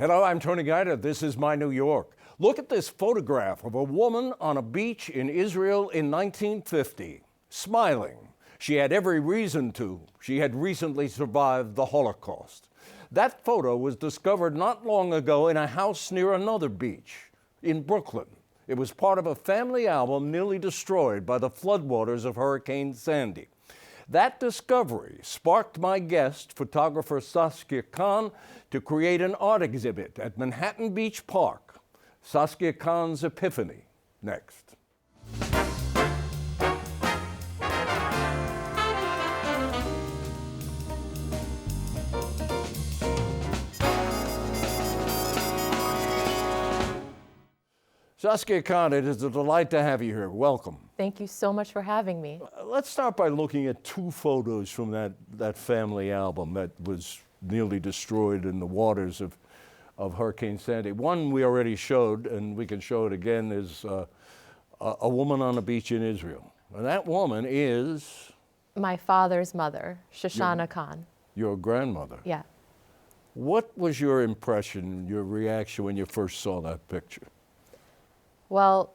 Hello, I'm Tony Guida. This is My New York. Look at this photograph of a woman on a beach in Israel in 1950, smiling. She had every reason to. She had recently survived the Holocaust. That photo was discovered not long ago in a house near another beach in Brooklyn. It was part of a family album nearly destroyed by the floodwaters of Hurricane Sandy. That discovery sparked my guest, photographer Saskia Khan, to create an art exhibit at Manhattan Beach Park. Saskia Khan's Epiphany, next. Saskia Khan, it is a delight to have you here. Welcome. Thank you so much for having me. Let's start by looking at two photos from that family album that was nearly destroyed in the waters of Hurricane Sandy. One we already showed, and we can show it again, is a woman on a beach in Israel. And that woman is? My father's mother, Shoshana Khan. Your grandmother? Yeah. What was your impression, your reaction when you first saw that picture? Well,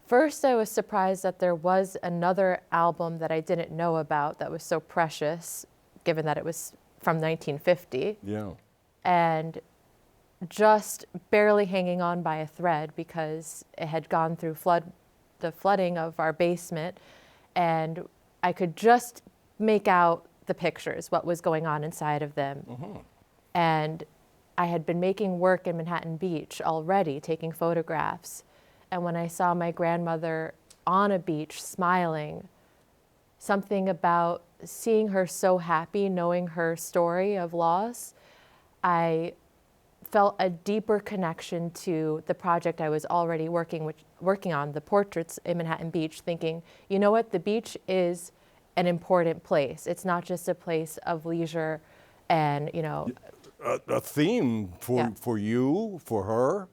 first I was surprised that there was another album that I didn't know about that was so precious, given that it was from 1950. Yeah. And just barely hanging on by a thread because it had gone through the flooding of our basement, and I could just make out the pictures, what was going on inside of them. Mm-hmm. And I had been making work in Manhattan Beach already, taking photographs. And when I saw my grandmother on a beach smiling, something about seeing her so happy, knowing her story of loss, I felt a deeper connection to the project I was already working on, the portraits in Manhattan Beach, thinking, you know what, the beach is an important place. It's not just a place of leisure and, you know. A theme for you, for her.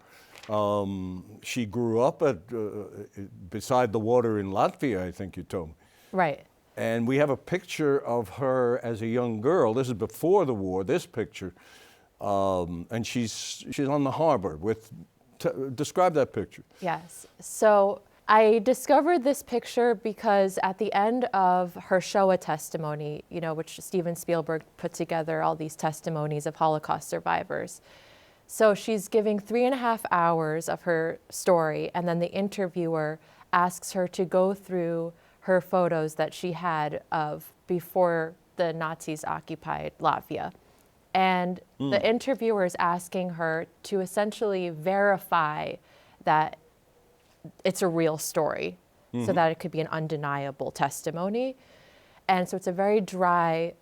She grew up beside the water in Latvia, I think you told me. Right. And we have a picture of her as a young girl. This is before the war, this picture. And she's on the harbor describe that picture. Yes. So I discovered this picture because at the end of her Shoah testimony, you know, which Steven Spielberg put together all these testimonies of Holocaust survivors. So she's giving 3.5 hours of her story, and then the interviewer asks her to go through her photos that she had of before the Nazis occupied Latvia. And the interviewer is asking her to essentially verify that it's a real story, so that it could be an undeniable testimony. And so it's a very dry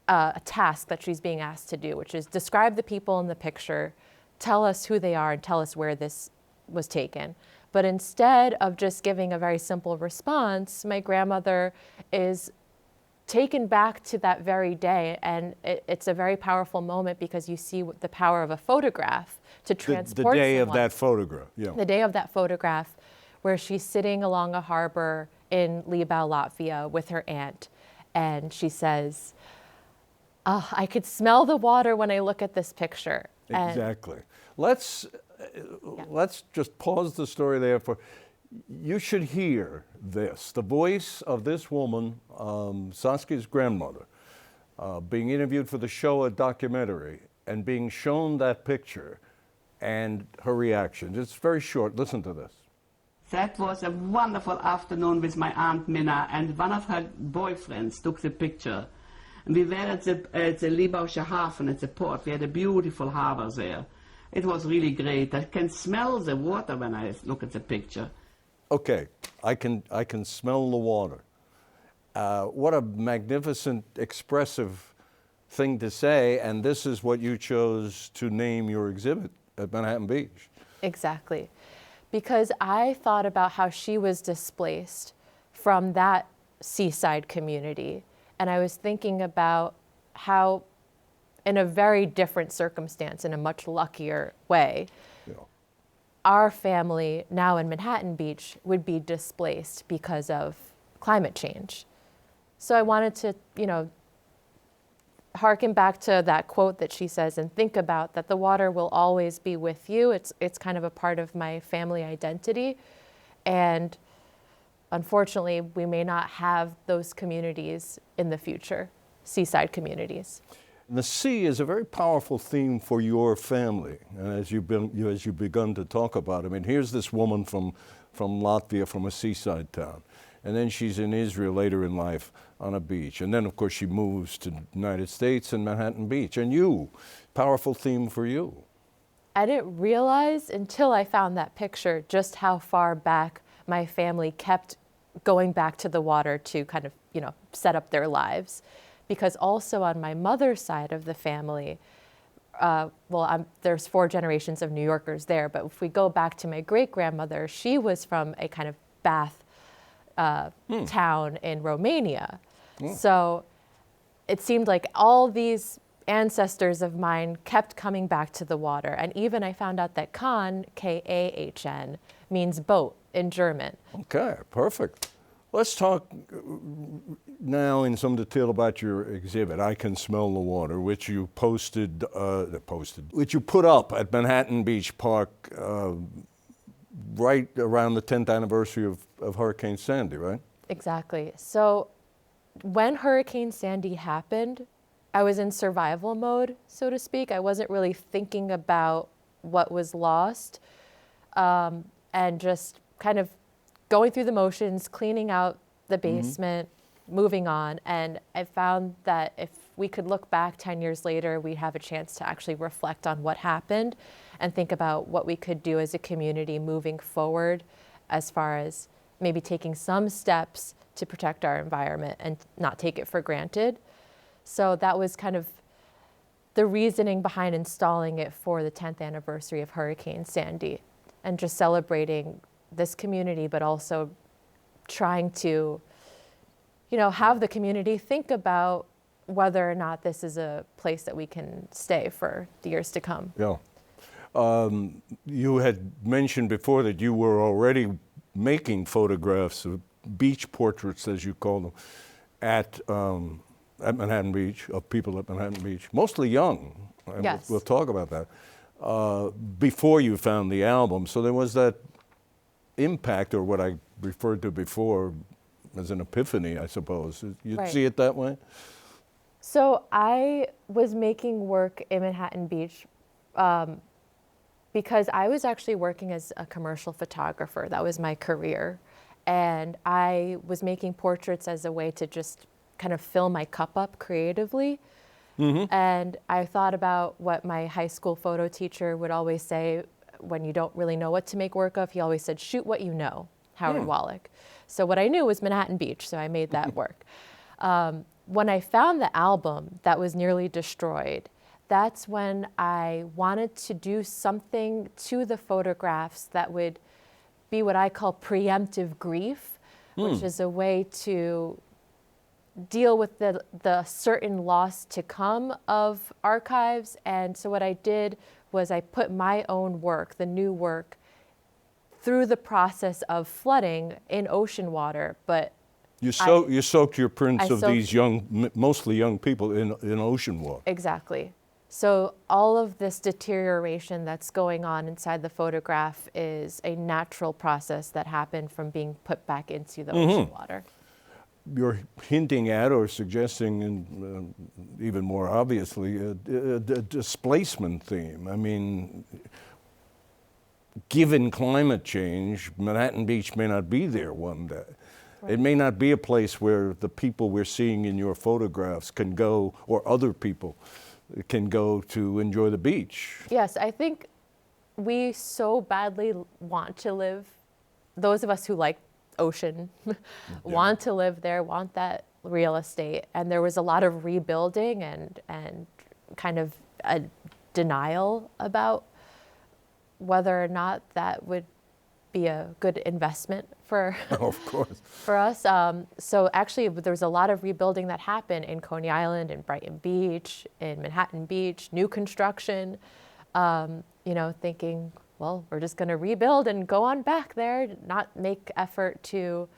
a task that she's being asked to do, which is describe the people in the picture, tell us who they are, and tell us where this was taken. But instead of just giving a very simple response, my grandmother is taken back to that very day, and it's a very powerful moment because you see the power of a photograph to transport the day someone. of that photograph, yeah. The day of that photograph, where she's sitting along a harbor in Libau, Latvia, with her aunt, and she says, "Oh, I could smell the water when I look at this picture." Exactly. Let's just pause the story there you should hear this, the voice of this woman, Saskia's grandmother, being interviewed for the Shoah documentary and being shown that picture and her reaction. It's very short. Listen to this. That was a wonderful afternoon with my Aunt Minna, and one of her boyfriends took the picture. And we were at the Libausche Hafen, at the port. We had a beautiful harbor there. It was really great. I can smell the water when I look at the picture. Okay, I can smell the water. What a magnificent, expressive thing to say, and this is what you chose to name your exhibit at Manhattan Beach. Exactly. Because I thought about how she was displaced from that seaside community. And I was thinking about how, in a very different circumstance, in a much luckier way, our family now in Manhattan Beach would be displaced because of climate change. So I wanted to, harken back to that quote that she says, and think about that the water will always be with you. It's kind of a part of my family identity. And unfortunately, we may not have those communities in the future, seaside communities. The sea is a very powerful theme for your family, and as you've begun to talk about. I mean, here's this woman from Latvia, from a seaside town, and then she's in Israel later in life on a beach, and then of course she moves to the United States and Manhattan Beach. And you, powerful theme for you. I didn't realize until I found that picture just how far back my family kept going back to the water to kind of, set up their lives. Because also on my mother's side of the family, there's 4 generations of New Yorkers there, but if we go back to my great-grandmother, she was from a kind of bath town in Romania. So it seemed like all these ancestors of mine kept coming back to the water. And even I found out that Kahn, K-A-H-N, means boat in German. Okay, perfect. Let's talk now in some detail about your exhibit, I Can Smell the Water, which you which you put up at Manhattan Beach Park right around the 10th anniversary of Hurricane Sandy, right? Exactly. So when Hurricane Sandy happened, I was in survival mode, so to speak. I wasn't really thinking about what was lost, and just kind of going through the motions, cleaning out the basement, moving on. And I found that if we could look back 10 years later, we'd have a chance to actually reflect on what happened and think about what we could do as a community moving forward, as far as maybe taking some steps to protect our environment and not take it for granted. So that was kind of the reasoning behind installing it for the 10th anniversary of Hurricane Sandy, and just celebrating this community, but also trying to, have the community think about whether or not this is a place that we can stay for the years to come. Yeah. You had mentioned before that you were already making photographs of beach portraits, as you call them, at Manhattan Beach, of people at Manhattan Beach, mostly young. And Yes. we'll talk about that. Before you found the album. So there was that impact, or what I referred to before as an epiphany, I suppose. You Right. see it that way? So I was making work in Manhattan Beach because I was actually working as a commercial photographer. That was my career. And I was making portraits as a way to just kind of fill my cup up creatively. And I thought about what my high school photo teacher would always say when you don't really know what to make work of. He always said, shoot what you know, Howard Wallach. So what I knew was Manhattan Beach, so I made that work. When I found the album that was nearly destroyed, that's when I wanted to do something to the photographs that would be what I call preemptive grief, which is a way to deal with the certain loss to come of archives. And so what I did was I put my own work, the new work, through the process of flooding in ocean water. But You soaked your prints of soaked- these mostly young people in ocean water. exactly. So all of this deterioration that's going on inside the photograph is a natural process that happened from being put back into the ocean water. You're hinting at or suggesting, and even more obviously, a displacement theme. I mean, given climate change, Manhattan Beach may not be there one day. Right. It may not be a place where the people we're seeing in your photographs can go, or other people can go to enjoy the beach. Yes, I think we so badly want to live, those of us who like ocean, want to live there, want that real estate. And there was a lot of rebuilding and kind of a denial about whether or not that would be a good investment for Of course. for us. So actually, there was a lot of rebuilding that happened in Coney Island, in Brighton Beach, in Manhattan Beach, new construction, thinking, well, we're just going to rebuild and go on back there, not make effort to,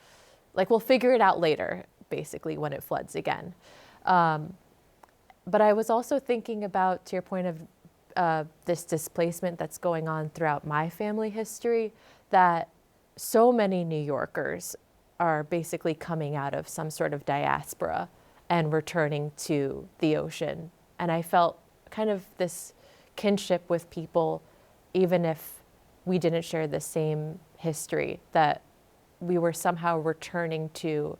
we'll figure it out later, basically, when it floods again. But I was also thinking about, to your point of this displacement that's going on throughout my family history, that so many New Yorkers are basically coming out of some sort of diaspora and returning to the ocean. And I felt kind of this kinship with people, even if we didn't share the same history, that we were somehow returning to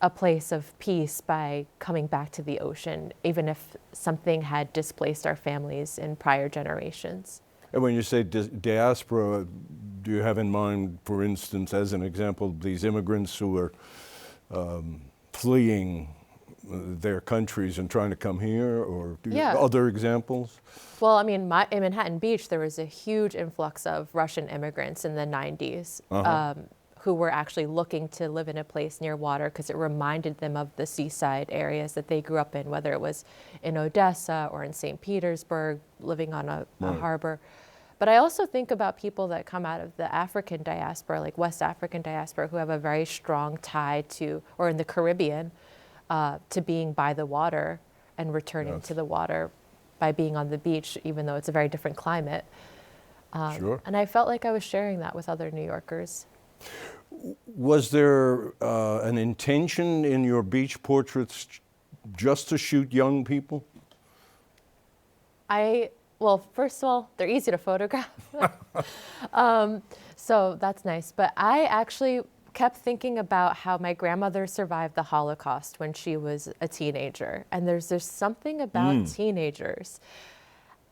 a place of peace by coming back to the ocean, even if something had displaced our families in prior generations. And when you say diaspora, do you have in mind, for instance, as an example, these immigrants who are fleeing their countries and trying to come here, or do you have other examples? Well, I mean, in Manhattan Beach, there was a huge influx of Russian immigrants in the 90s. Who were actually looking to live in a place near water because it reminded them of the seaside areas that they grew up in, whether it was in Odessa or in St. Petersburg, living on a harbor. But I also think about people that come out of the African diaspora, like West African diaspora, who have a very strong tie to, or in the Caribbean, to being by the water and returning to the water by being on the beach, even though it's a very different climate. Sure. And I felt like I was sharing that with other New Yorkers. Was there an intention in your beach portraits just to shoot young people? Well, first of all, they're easy to photograph. So that's nice. But I actually kept thinking about how my grandmother survived the Holocaust when she was a teenager. And there's something about teenagers.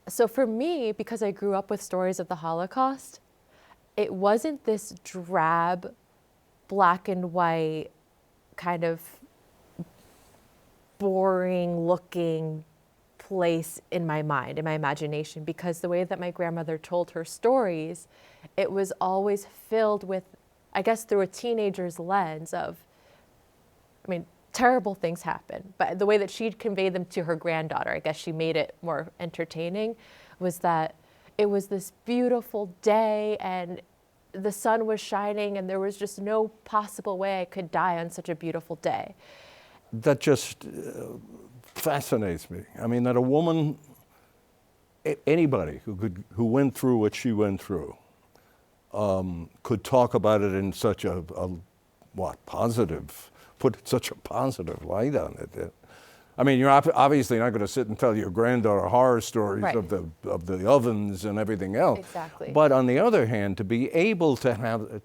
So for me, because I grew up with stories of the Holocaust, it wasn't this drab, black and white, kind of boring looking place in my mind, in my imagination, because the way that my grandmother told her stories, it was always filled with, I guess through a teenager's lens of, I mean, terrible things happen, but the way that she'd convey them to her granddaughter, I guess she made it more entertaining, was that it was this beautiful day and the sun was shining and there was just no possible way I could die on such a beautiful day. That just fascinates me. I mean, that a woman, anybody who went through what she went through, could talk about it in such a positive, put such a positive light on it. I mean, you're obviously not going to sit and tell your granddaughter horror stories of the ovens and everything else. Exactly. But on the other hand, to be able to have,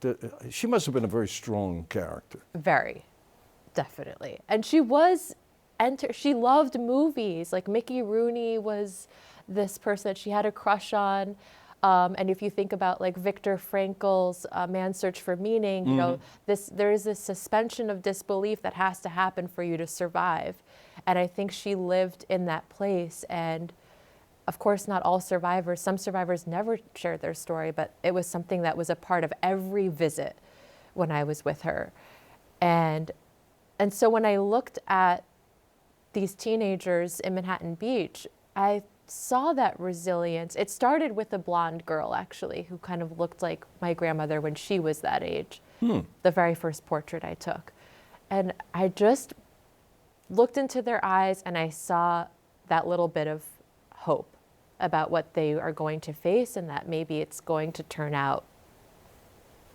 she must have been a very strong character. Very, definitely. And she loved movies. Like Mickey Rooney was this person that she had a crush on. And if you think about like Viktor Frankl's Man's Search for Meaning, you know, there is this suspension of disbelief that has to happen for you to survive. And I think she lived in that place. And of course, not all survivors, some survivors never shared their story, but it was something that was a part of every visit when I was with her. And so when I looked at these teenagers in Manhattan Beach, I saw that resilience. It started with a blonde girl, actually, who kind of looked like my grandmother when she was that age, the very first portrait I took. And I just looked into their eyes and I saw that little bit of hope about what they are going to face and that maybe it's going to turn out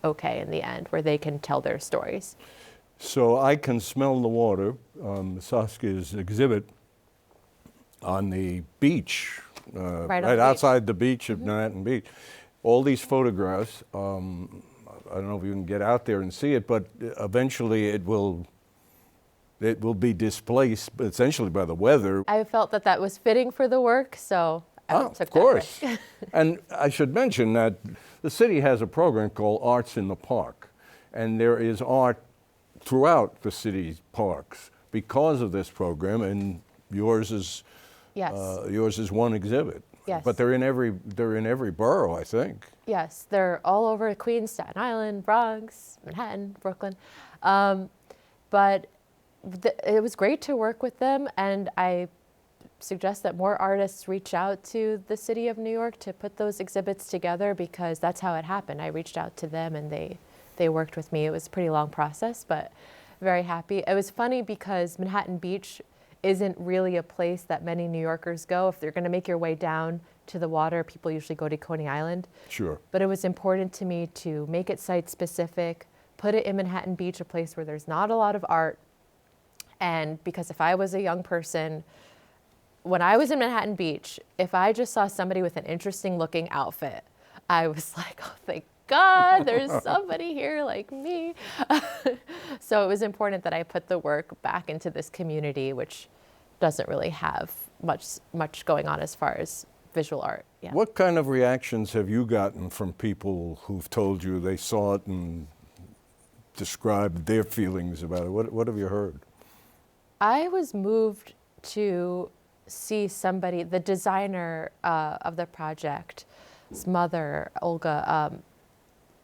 okay in the end, where they can tell their stories. So I Can Smell the Water, Saskia's exhibit on the beach, right outside the beach of Manhattan Beach. All these photographs, I don't know if you can get out there and see it, but eventually it will be displaced essentially by the weather. I felt that was fitting for the work, so I took of course. And I should mention that the city has a program called Arts in the Park, and there is art throughout the city's parks because of this program, and yours is one exhibit. Yes. But they're in every borough, I think. Yes, they're all over Queens, Staten Island, Bronx, Manhattan, Brooklyn. But it was great to work with them, and I suggest that more artists reach out to the city of New York to put those exhibits together, because that's how it happened. I reached out to them and they worked with me. It was a pretty long process, but very happy. It was funny because Manhattan Beach isn't really a place that many New Yorkers go. If they're going to make your way down to the water, people usually go to Coney Island. Sure. But it was important to me to make it site specific, put it in Manhattan Beach, a place where there's not a lot of art. And because if I was a young person, when I was in Manhattan Beach, if I just saw somebody with an interesting looking outfit, I was like, oh, thank God, there's somebody here like me. So it was important that I put the work back into this community, which doesn't really have much going on as far as visual art. Yeah. What kind of reactions have you gotten from people who've told you they saw it and described their feelings about it? What have you heard? I was moved to see somebody, the designer of the project's mother, Olga,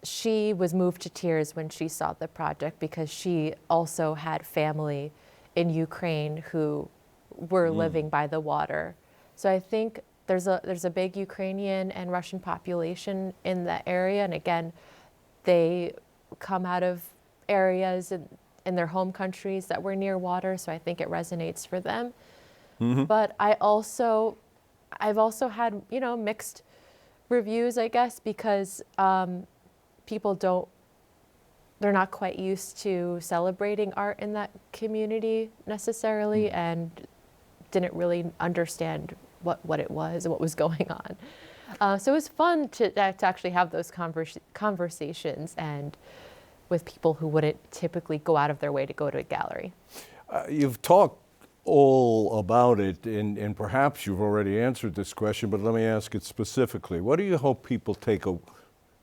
she was moved to tears when she saw the project because she also had family in Ukraine who were living by the water. So I think there's a big Ukrainian and Russian population in that area. And again, they come out of areas in their home countries that were near water. So I think it resonates for them. But I've also had, mixed reviews, I guess, because people they're not quite used to celebrating art in that community necessarily and didn't really understand what it was and what was going on. So it was fun to actually have those conversations and with people who wouldn't typically go out of their way to go to a gallery. You've talked all about it, and perhaps you've already answered this question, but let me ask it specifically. What do you hope people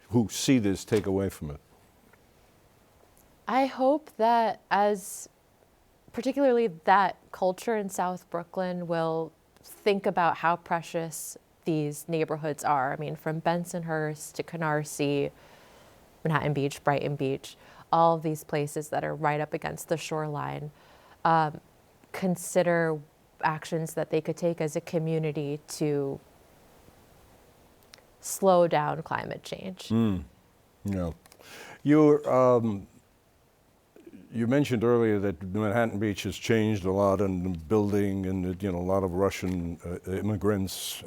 who see this take away from it? I hope that particularly that culture in South Brooklyn will think about how precious these neighborhoods are. I mean, from Bensonhurst to Canarsie, Manhattan Beach, Brighton Beach, all of these places that are right up against the shoreline. Consider actions that they could take as a community to slow down climate change. Yeah. You mentioned earlier that Manhattan Beach has changed a lot in the building, and that, a lot of Russian immigrants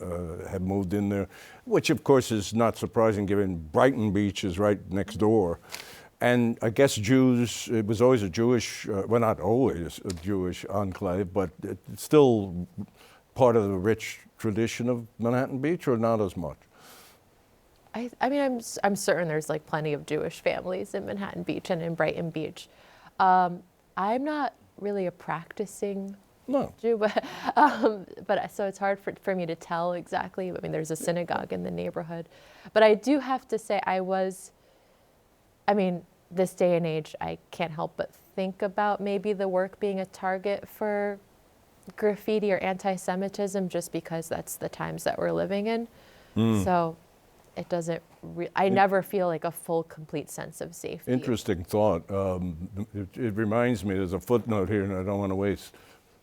have moved in there, which of course is not surprising given Brighton Beach is right next door. And I guess Jews, it was always a Jewish, well, not always a Jewish enclave, but it's still part of the rich tradition of Manhattan Beach, or not as much? I mean, I'm certain there's like plenty of Jewish families in Manhattan Beach and in Brighton Beach. I'm not really a practicing Jew, but so it's hard for me to tell exactly. I mean, there's a synagogue in the neighborhood, but I do have to say this day and age, I can't help but think about maybe the work being a target for graffiti or anti-Semitism, just because that's the times that we're living in. So it doesn't, I never feel like a full, complete sense of safety. Interesting thought. It reminds me, there's a footnote here, and I don't want to waste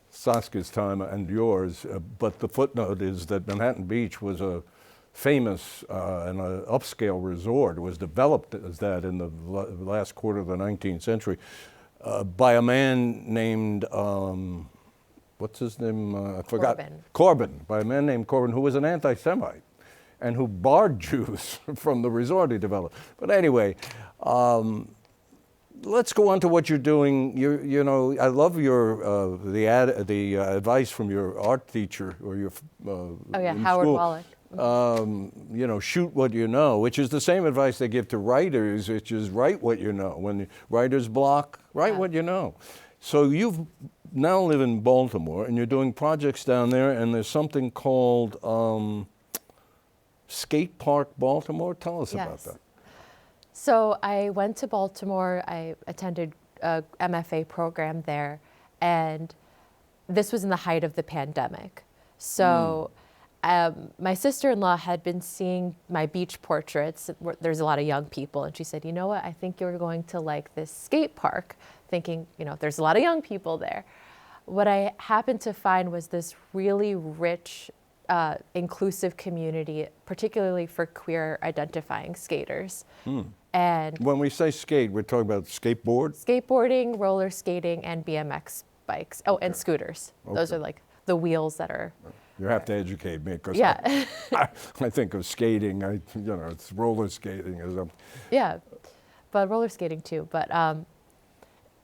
Saskia's time and yours, but the footnote is that Manhattan Beach was a famous and an upscale resort. It was developed as that in the last quarter of the 19th century by a man named, what's his name? I forgot. Corbin, by a man named Corbin, who was an anti-Semite and who barred Jews from the resort he developed. But anyway, let's go on to what you're doing. I love the advice from your art teacher or your Howard Wallach. Shoot what you know, which is the same advice they give to writers, which is write what you know. When writer's block, write what you know. So you now live in Baltimore, and you're doing projects down there, and there's something called Skate Park Baltimore. Tell us about that. So I went to Baltimore. I attended a MFA program there, and this was in the height of the pandemic. So my sister-in-law had been seeing my beach portraits. There's a lot of young people, and she said, "You know what? I think you're going to like this skate park," thinking, there's a lot of young people there. What I happened to find was this really rich, inclusive community, particularly for queer identifying skaters. And when we say skate, we're talking about skateboarding, roller skating, and BMX bikes. Oh, and scooters. Those Okay. are like the wheels that are, You have to educate me because yeah. I think of skating. It's roller skating or something. Yeah, but roller skating too. But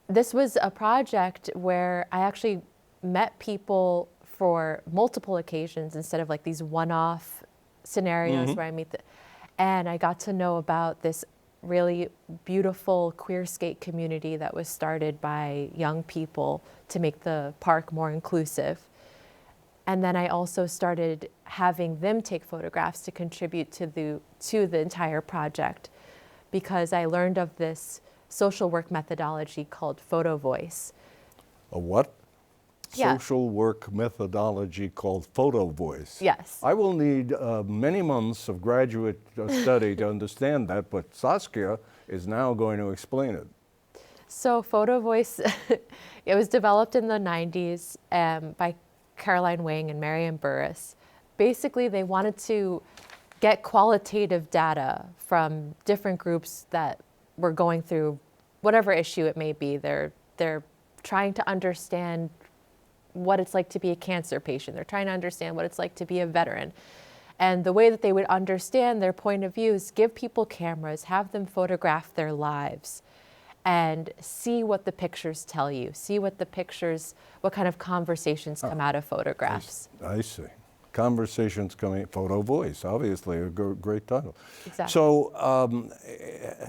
this was a project where I actually met people for multiple occasions instead of like these one-off scenarios where I meet and I got to know about this really beautiful queer skate community that was started by young people to make the park more inclusive. And then I also started having them take photographs to contribute to the entire project, because I learned of this social work methodology called Photo Voice. A what? Yeah. Social work methodology called Photo Voice. Yes. I will need many months of graduate study to understand that, but Saskia is now going to explain it. So Photo Voice, it was developed in the 90s by Caroline Wing and Marian Burris. Basically, they wanted to get qualitative data from different groups that were going through whatever issue it may be. They're trying to understand what it's like to be a cancer patient. They're trying to understand what it's like to be a veteran. And the way that they would understand their point of view is give people cameras, have them photograph their lives, and see what the pictures tell you, see what kind of conversations come out of photographs. I see. Conversations Coming, Photo Voice, obviously a great title. Exactly. So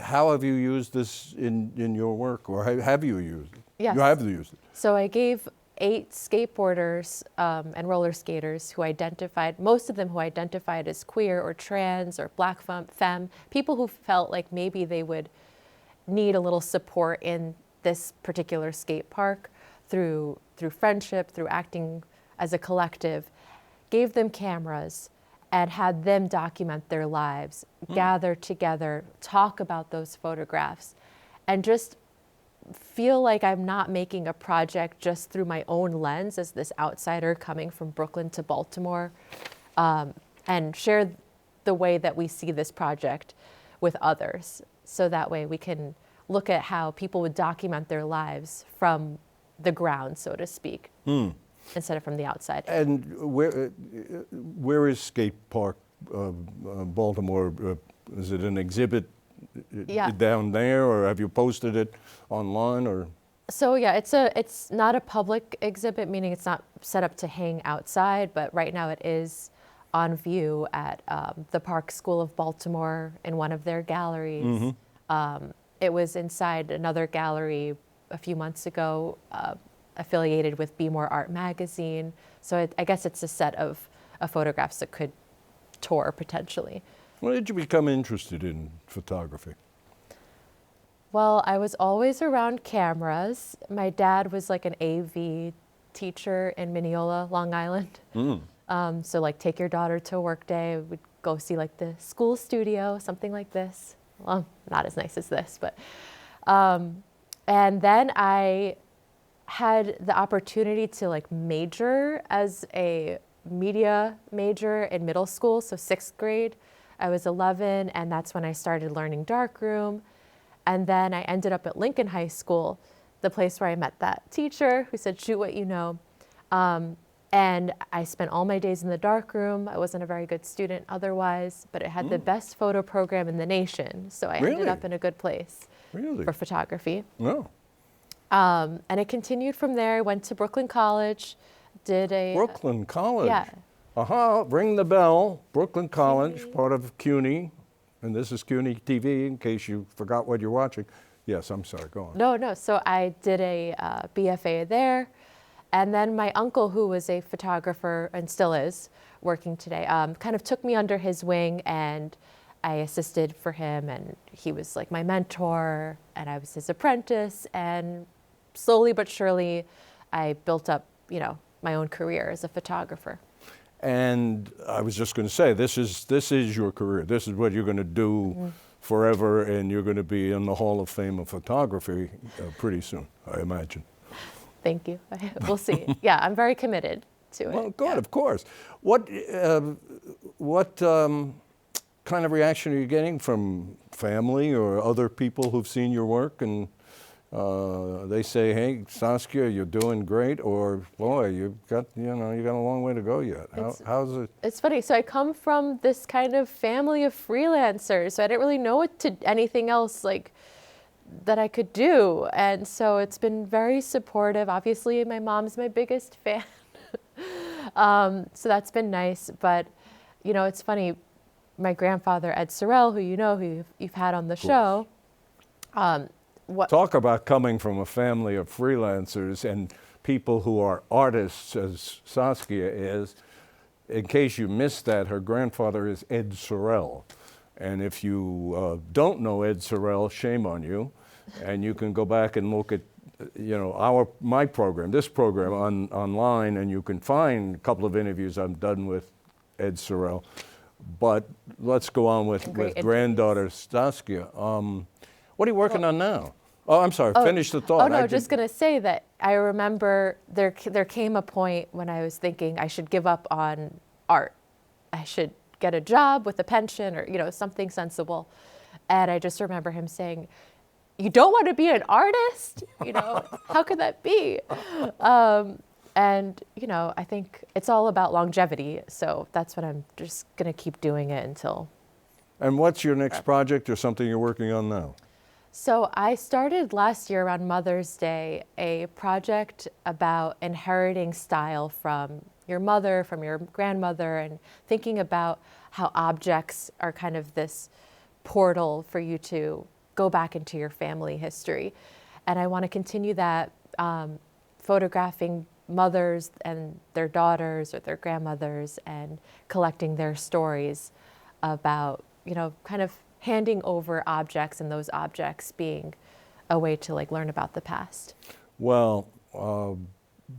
how have you used this in your work, or have you used it? Yes. You have used it. So I gave 8 skateboarders and roller skaters most of them who identified as queer or trans or black femme, people who felt like maybe they would need a little support in this particular skate park through friendship, through acting as a collective, gave them cameras and had them document their lives, gather together, talk about those photographs, and just feel like I'm not making a project just through my own lens as this outsider coming from Brooklyn to Baltimore, and share the way that we see this project with others. So that way we can look at how people would document their lives from the ground, so to speak, instead of from the outside. And where is Skate Park Baltimore? Is it an exhibit Yeah. down there, or have you posted it online, or? So yeah, it's not a public exhibit, meaning it's not set up to hang outside, but right now it is on view at the Park School of Baltimore in one of their galleries. It was inside another gallery a few months ago, affiliated with Be More Art magazine. So I guess it's a set of photographs that could tour potentially. When did you become interested in photography? Well, I was always around cameras. My dad was like an AV teacher in Mineola, Long Island. So like take your daughter to a work day, we'd go see like the school studio, something like this. Well, not as nice as this, but. And then I had the opportunity to like major as a media major in middle school, so 6th grade. I was 11, and that's when I started learning darkroom. And then I ended up at Lincoln High School, the place where I met that teacher who said, shoot what you know. And I spent all my days in the darkroom. I wasn't a very good student otherwise, but it had the best photo program in the nation. So I ended Really? up in a good place Really? for photography. No. And it continued from there. I went to Brooklyn College, did a... Brooklyn College. Yeah. Ring the bell. Brooklyn College, part of CUNY. And this is CUNY TV, in case you forgot what you're watching. Yes, I'm sorry, go on. No. So I did a BFA there. And then my uncle, who was a photographer and still is working today, kind of took me under his wing, and I assisted for him, and he was like my mentor, and I was his apprentice, and slowly but surely I built up, my own career as a photographer. And I was just going to say, this is your career. This is what you're going to do forever, and you're going to be in the Hall of Fame of Photography pretty soon, I imagine. Thank you. We'll see. Yeah, I'm very committed to it. Well, good, Yeah. of course. What kind of reaction are you getting from family or other people who've seen your work and they say, "Hey, Saskia, you're doing great," or "Boy, you got a long way to go yet." How's it? It's funny. So I come from this kind of family of freelancers, so I didn't really know anything else like that I could do, and so it's been very supportive. Obviously, my mom's my biggest fan, so that's been nice. But it's funny. My grandfather Ed Sorel, who you've had on the show. Talk about coming from a family of freelancers and people who are artists, as Saskia is. In case you missed that, her grandfather is Ed Sorel. And if you don't know Ed Sorel, shame on you. And you can go back and look at my program, this program online, and you can find a couple of interviews I've done with Ed Sorel. But let's go on with granddaughter Saskia. What are you working on now? Oh, I'm sorry. Finish the thought. Oh, no, just going to say that I remember there came a point when I was thinking I should give up on art. I should get a job with a pension or, something sensible. And I just remember him saying, "You don't want to be an artist? How could that be?" And, I think it's all about longevity. So that's what I'm just going to keep doing it until. And what's your next project or something you're working on now? So I started last year around Mother's Day a project about inheriting style from your mother, from your grandmother, and thinking about how objects are kind of this portal for you to go back into your family history. And I want to continue that, photographing mothers and their daughters or their grandmothers and collecting their stories about, kind of handing over objects and those objects being a way to learn about the past. Well,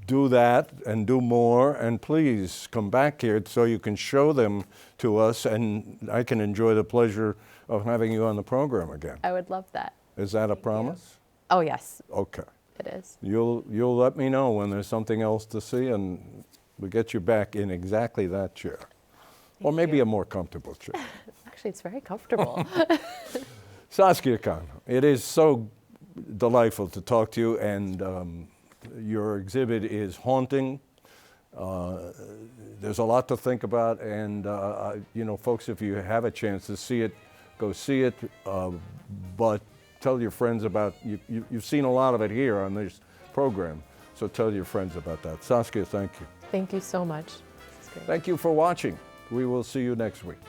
do that and do more, and please come back here so you can show them to us and I can enjoy the pleasure of having you on the program again. I would love that. Is that a promise? Oh, yes. Okay. It is. You'll let me know when there's something else to see, and we'll get you back in exactly that chair. Or maybe a more comfortable chair. Actually, it's very comfortable. Saskia Khan, it is so delightful to talk to you, and your exhibit is haunting. There's a lot to think about, and folks, if you have a chance to see it, go see it. But tell your friends about you've seen a lot of it here on this program, so tell your friends about that. Saskia, thank you. Thank you so much. This is great. Thank you for watching. We will see you next week.